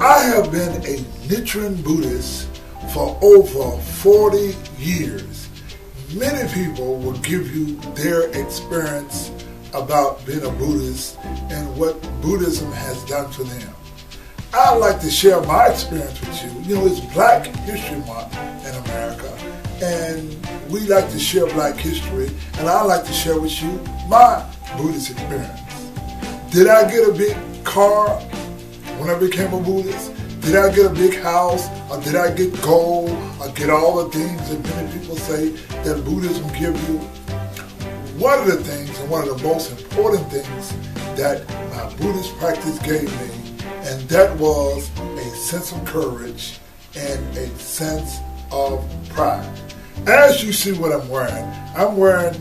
I have been a Nichiren Buddhist for over 40 years. Many people will give you their experience about being a Buddhist and what Buddhism has done for them. I'd like to share my experience with you. You know, it's Black History Month in America, and we like to share Black history, and I'd like to share with you my Buddhist experience. Did I get a big car when I became a Buddhist? Did I get a big house, or did I get gold, or get all the things that many people say that Buddhism gives you? One of the things, and one of the most important things that my Buddhist practice gave me, and that was a sense of courage and a sense of pride. As you see what I'm wearing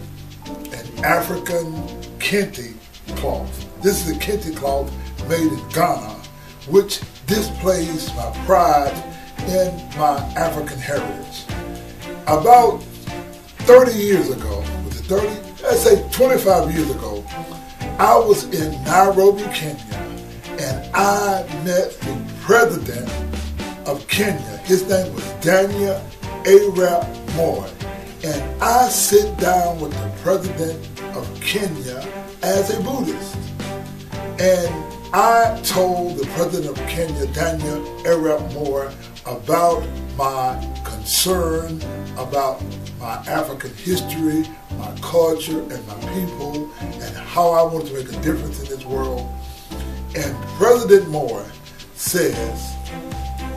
an African kente cloth. This is a kente cloth made in Ghana, which displays my pride in my African heritage. About 30 years ago, was it 30? Let's say 25 years ago, I was in Nairobi, Kenya, and I met the president of Kenya. His name was Daniel Arap Moi. And I sit down with the president of Kenya as a Buddhist. And I told the president of Kenya, Daniel Arap Moi, about my concern about my African history, my culture, and my people, and how I want to make a difference in this world. And President Moi says,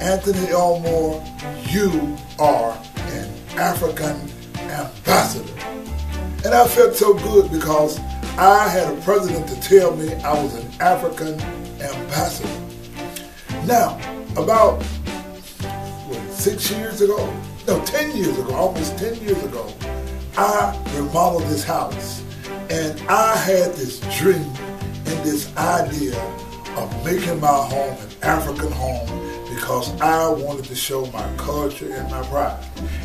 Anthony Elmore, you are an African ambassador. And I felt so good because I had a president to tell me I was an African ambassador. Now, about 10 years ago, almost 10 years ago, I remodeled this house. And I had this dream and this idea of making my home an African home because I wanted to show my culture and my pride.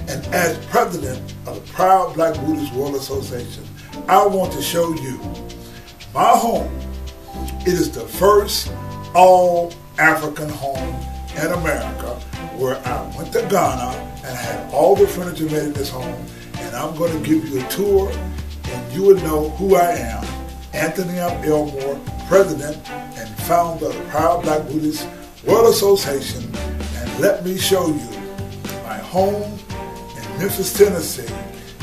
And as president of the Proud Black Buddhist World Association, I want to show you my home. It is the first all-African home in America where I went to Ghana and I had all the furniture made in this home. And I'm going to give you a tour and you will know who I am. Anthony Elmore, president and founder of the Proud Black Buddhist World Association. And let me show you my home in Memphis, Tennessee,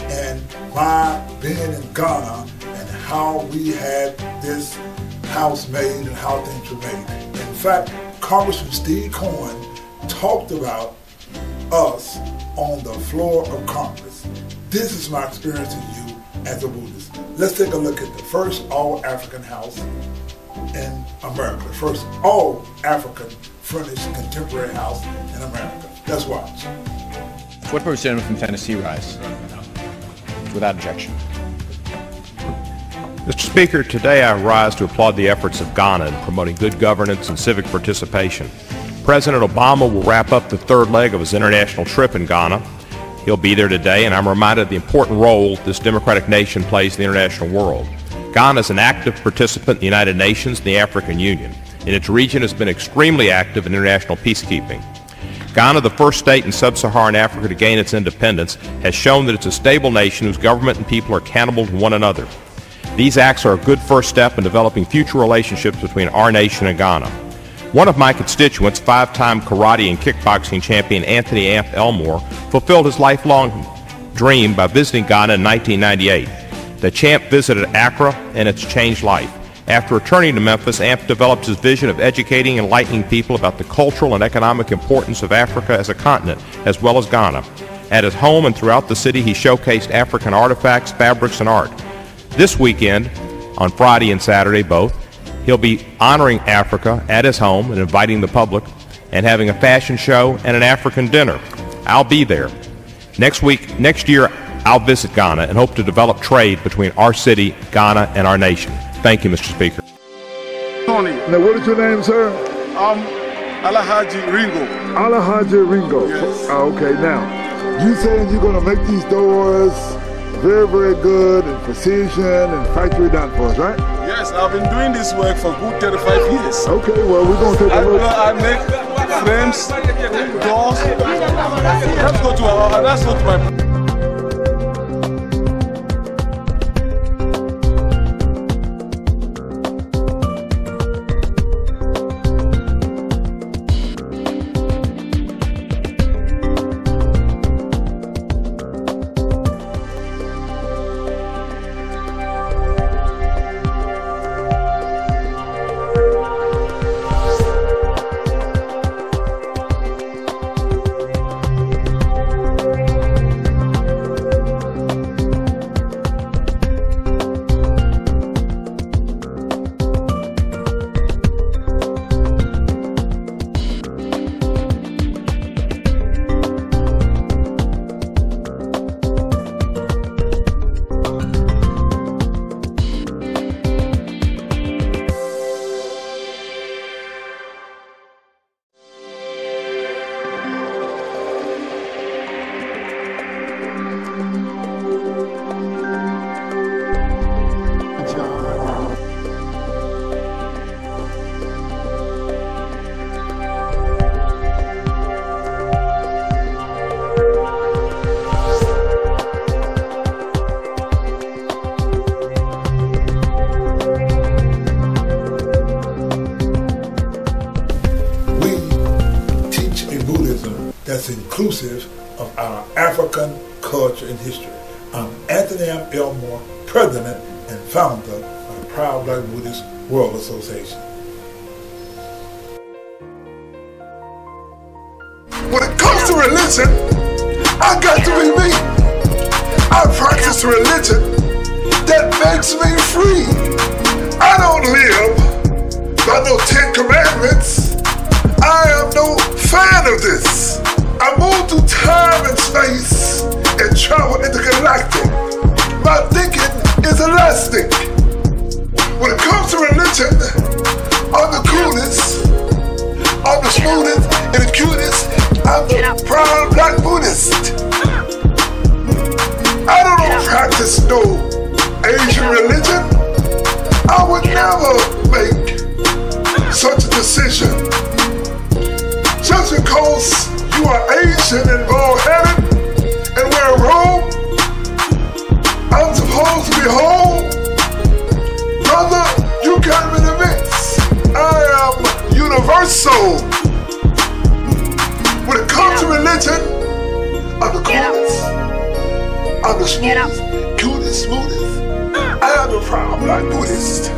and my being in Ghana and how we had this house made and how things were made. In fact, Congressman Steve Cohen talked about us on the floor of Congress. This is my experience with you as a Buddhist. Let's take a look at the first all-African house in America, the first all-African furnished contemporary house in America. Let's watch. What representative from Tennessee rise? Without objection. Mr. Speaker, today I rise to applaud the efforts of Ghana in promoting good governance and civic participation. President Obama will wrap up the third leg of his international trip in Ghana. He'll be there today, and I'm reminded of the important role this democratic nation plays in the international world. Ghana is an active participant in the United Nations and the African Union, and its region has been extremely active in international peacekeeping. Ghana, the first state in sub-Saharan Africa to gain its independence, has shown that it's a stable nation whose government and people are accountable to one another. These acts are a good first step in developing future relationships between our nation and Ghana. One of my constituents, five-time karate and kickboxing champion Anthony Elmore, fulfilled his lifelong dream by visiting Ghana in 1998. The champ visited Accra, and it's changed life. After returning to Memphis, AMP developed his vision of educating and enlightening people about the cultural and economic importance of Africa as a continent, as well as Ghana. At his home and throughout the city, he showcased African artifacts, fabrics, and art. This weekend, on Friday and Saturday both, he'll be honoring Africa at his home and inviting the public and having a fashion show and an African dinner. I'll be there. Next year, I'll visit Ghana and hope to develop trade between our city, Ghana, and our nation. Thank you, Mr. Speaker. Tony. Now, what is your name, sir? Alahaji Ringo. Alahaji Ringo. Yes. Okay, now, you saying you're going to make these doors very, very good and precision and factory done for us, right? Yes, I've been doing this work for good 35 years. Okay, well, we're going to take a look. I make frames, doors. Let's go to my. That's inclusive of our African culture and history. I'm Anthony M. Elmore, President and Founder of the Proud Black Buddhist World Association. When it comes to religion, I got to be me. I practice a religion that makes me free. I don't live by no 10 commandments. I am no fan of this. I move through time and space and travel intergalactic. My thinking is elastic. When it comes to religion, I'm the coolest, I'm the smoothest and the cutest. I'm the proud black Buddhist. I don't practice no Asian religion. I would never make such a decision. Just because you are Asian and bald-headed and wear a robe, I'm supposed to be whole? Brother, you got me in the mix. I am universal. When it comes to religion, I'm the coolest, I'm the smoothest, cutest, smoothest. I am the proud black Buddhist.